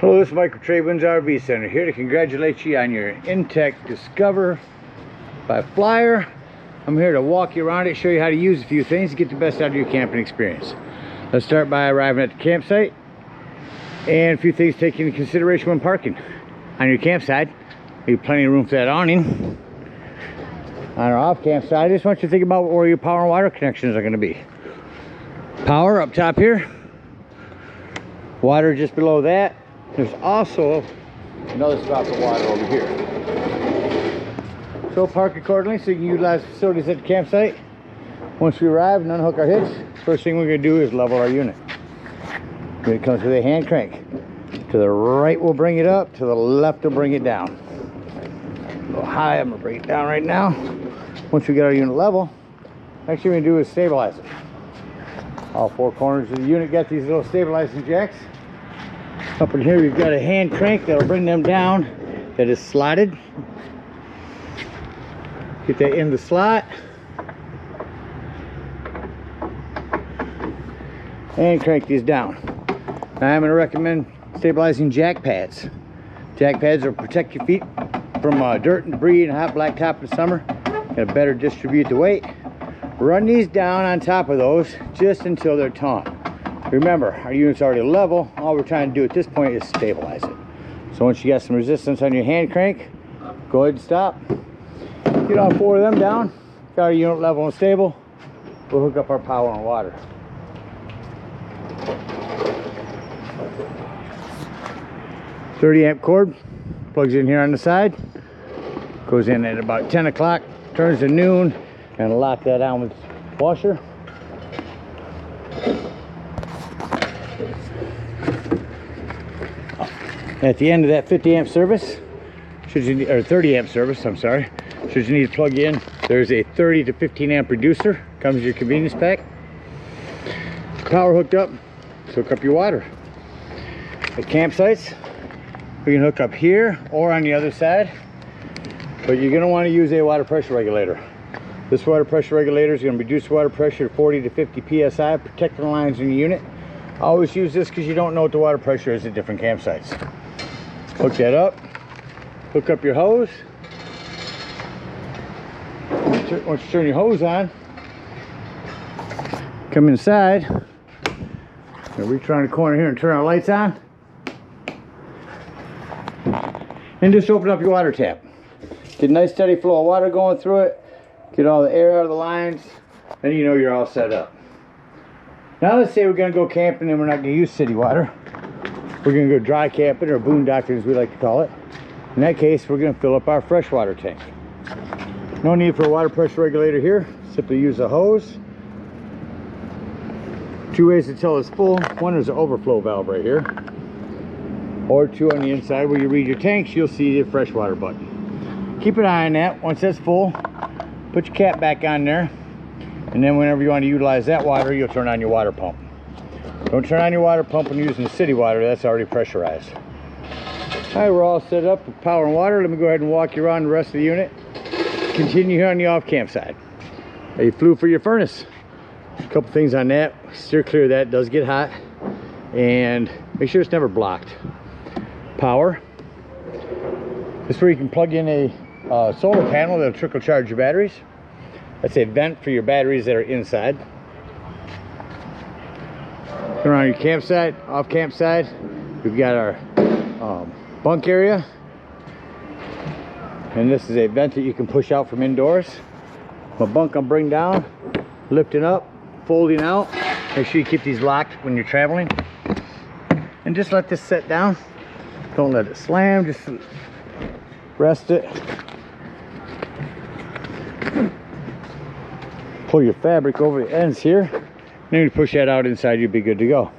Hello, this is Mike from TradeWinds RV Center, here to congratulate you on your Intech Discover by Flyer. I'm here to walk you around it, show you how to use a few things to get the best out of your camping experience. Let's start by arriving at the campsite, and a few things taken into consideration when parking. On your campsite, you have plenty of room for that awning. On our off campsite, I just want you to think about where your power and water connections are going to be. Power up top here, water just below that. There's also another spot for water over here. So park accordingly so you can utilize facilities at the campsite. Once we arrive and unhook our hitch, first thing we're going to do is level our unit. It comes with a hand crank. To the right we'll bring it up, to the left we'll bring it down. A little high, I'm going to bring it down right now. Once we get our unit level, next thing we're going to do is stabilize it. All four corners of the unit got these little stabilizing jacks. Up in here we've got a hand crank that'll bring them down, that is slotted. Get that in the slot and crank these down. Now I'm going to recommend stabilizing jack pads. Jack pads will protect your feet from dirt and debris and hot blacktop in the summer. Gonna better distribute the weight. Run these down on top of those just until they're taut. Remember, our unit's already level. All we're trying to do at this point is stabilize it. So once you got some resistance on your hand crank, go ahead and stop. Get all four of them down. Got our unit level and stable. We'll hook up our power and water. .30 amp cord plugs in here on the side. Goes in at about 10 o'clock, turns to noon, and lock that down with washer. At the end of that 50 amp service, or 30 amp service, I'm sorry, should you need to plug in, there's a 30 to 15 amp reducer, comes with your convenience pack. Power hooked up, hook up your water. At campsites, we can hook up here or on the other side, but you're going to want to use a water pressure regulator. This water pressure regulator is going to reduce water pressure to 40 to 50 psi, protect the lines in the unit. Always use this because you don't know what the water pressure is at different campsites. Hook that up, hook up your hose. Once you turn your hose on, come inside. Now reach around the corner here and turn our lights on. And just open up your water tap. Get a nice steady flow of water going through it. Get all the air out of the lines. Then you know you're all set up. Now let's say we're going to go camping and we're not going to use city water. We're going to go dry camping, or boondocking as we like to call it. In that case, we're going to fill up our freshwater tank. No need for a water pressure regulator here. Simply use a hose. Two ways to tell it's full. One is an overflow valve right here. Or two on the inside where you read your tanks, you'll see the freshwater button. Keep an eye on that. Once that's full, put your cap back on there. And then whenever you want to utilize that water, you'll turn on your water pump. Don't turn on your water pump when using the city water, that's already pressurized. Alright, we're all set up with power and water. Let me go ahead and walk you around the rest of the unit. Continue here on the off camp side. A flue for your furnace. A couple things on that. Steer clear of that, it does get hot. And make sure it's never blocked. Power. This is where you can plug in a solar panel that'll trickle charge your batteries. That's a vent for your batteries that are inside. Around your campsite, off campsite, we've got our bunk area. And this is a vent that you can push out from indoors. My bunk I'll bring down, lifting up, folding out. Make sure you keep these locked when you're traveling. And just let this set down. Don't let it slam, just rest it. Pull your fabric over the ends here. Then you push that out inside, you'll be good to go.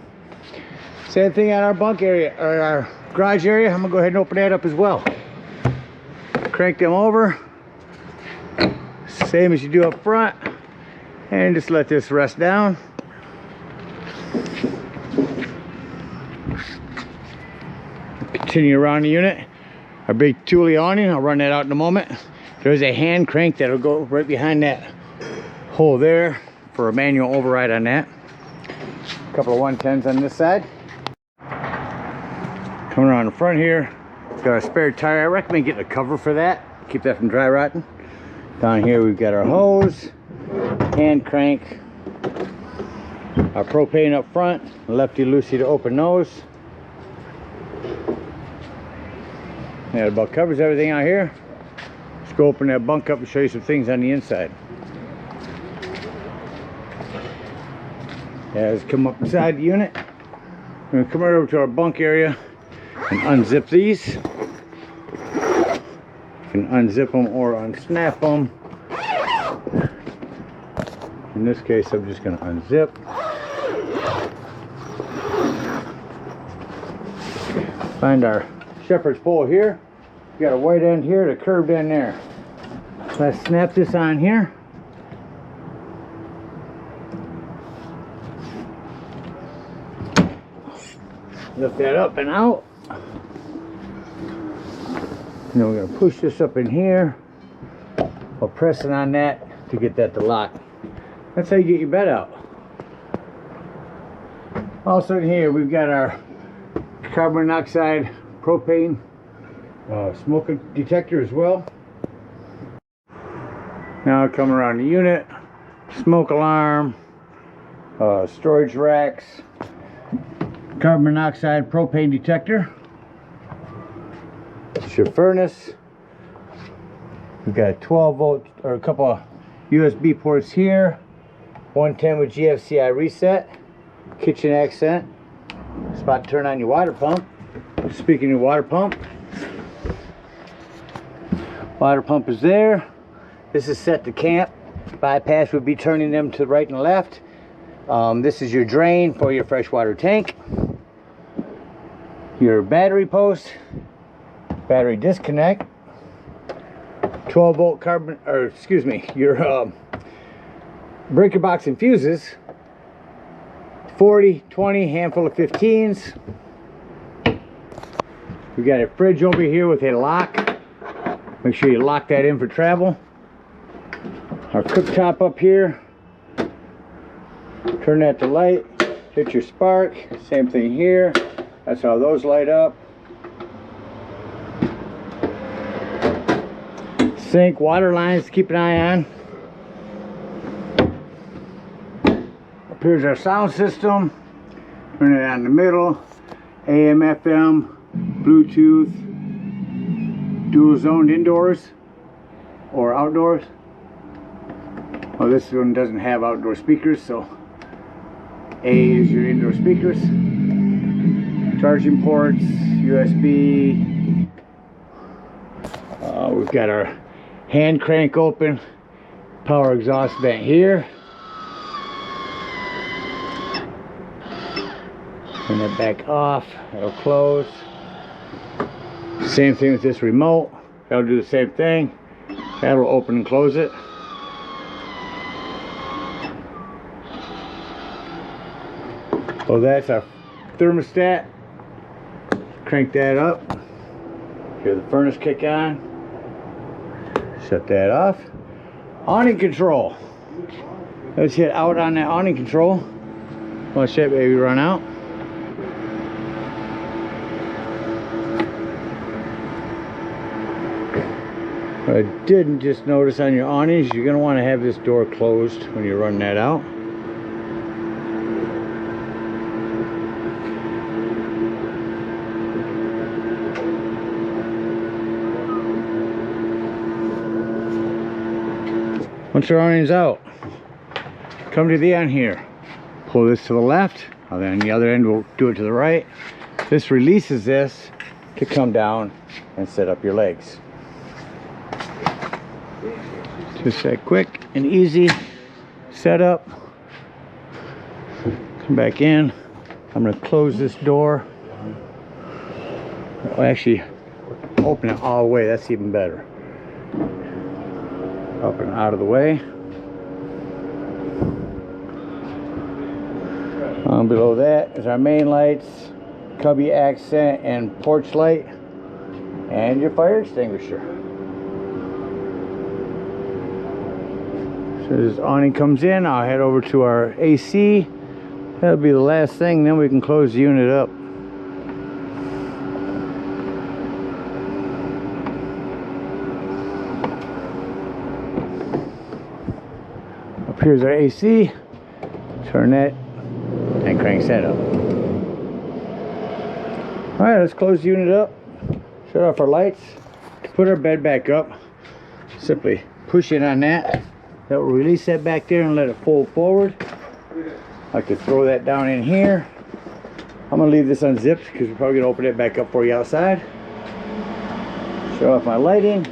Same thing on our bunk area, or our garage area. I'm gonna go ahead and open that up as well. Crank them over, same as you do up front, and just let this rest down. Continue around the unit. Our big Thule awning, I'll run that out in a moment. There's a hand crank that'll go right behind that hole there for a manual override on that. A couple of 110s on this side. Coming around the front here, got a spare tire. I recommend getting a cover for that. Keep that from dry rotting. Down here we've got our hose, hand crank, our propane up front, lefty loosey to open nose. That about covers everything out here. Let's go open that bunk up and show you some things on the inside. Yeah, let's come up inside the unit. We're gonna come right over to our bunk area and unzip these. You can unzip them or unsnap them. In this case, I'm just gonna unzip. Find our shepherd's pole here. We got a white end here, the curved end there. Let's snap this on here. Lift that up and out. And then we're going to push this up in here while pressing on that to get that to lock. That's how you get your bed out. Also in here we've got our carbon monoxide propane smoke detector as well. Now coming around the unit, smoke alarm, storage racks, carbon monoxide propane detector. It's your furnace. We've got a 12 volt or a couple of USB ports here. 110 with GFCI reset. Kitchen accent. Spot to turn on your water pump. Speaking of water pump, water pump is there. This is set to camp. Bypass would be turning them to the right and left. This is your drain for your freshwater tank. Your battery post, battery disconnect, 12 volt carbon, or excuse me, your breaker box and fuses, 40, 20, handful of 15s. We got a fridge over here with a lock. Make sure you lock that in for travel. Our cooktop up here. Turn that to light. Hit your spark. Same thing here. That's how those light up. Sink, water lines to keep an eye on. Up here's our sound system. Turn it on the middle. AM, FM. Bluetooth, dual zoned indoors or outdoors. Well, this one doesn't have outdoor speakers, so A is your indoor speakers. Charging ports, USB. We've got our hand crank open, power exhaust vent here. Turn that back off, it'll close. Same thing with this remote. That'll do the same thing. That'll open and close it. Well, that's our thermostat. Crank that up. Hear the furnace kick on. Shut that off. Awning control. Let's hit out on that awning control. Watch that baby run out. What I didn't just notice on your awnings, you're going to want to have this door closed when you run that out. Once your awning's out, come to the end here. Pull this to the left, and then the other end we'll do it to the right. This releases this to come down and set up your legs. Just that quick and easy setup. Come back in. I'm going to close this door. Oh, actually, open it all the way. That's even better. Up and out of the way. Below that is our main lights, cubby accent and porch light, and your fire extinguisher. So as awning comes in, I'll head over to our AC. That'll be the last thing, then we can close the unit up. Here's our AC. Turn that and crank that up. Alright, let's close the unit up. Shut off our lights. Put our bed back up. Simply push it on that. That will release that back there and let it fold forward. I could throw that down in here. I'm going to leave this unzipped because we're probably going to open it back up for you outside. Shut off my lighting.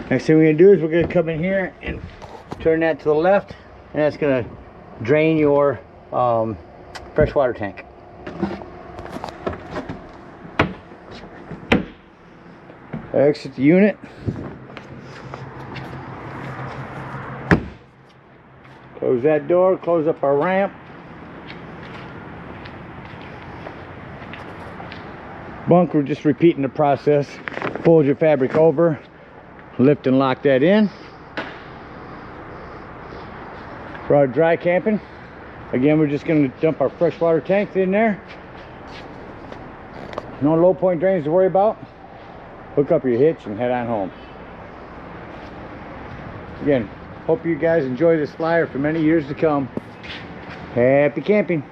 Next thing we're going to do is we're going to come in here and turn that to the left, and that's going to drain your freshwater tank. Exit the unit. Close that door, close up our ramp. Bunk, we're just repeating the process. Fold your fabric over, lift and lock that in. For our dry camping, again, we're just going to dump our freshwater tanks in there. No low point drains to worry about. Hook up your hitch and head on home. Again, hope you guys enjoy this flyer for many years to come. Happy camping.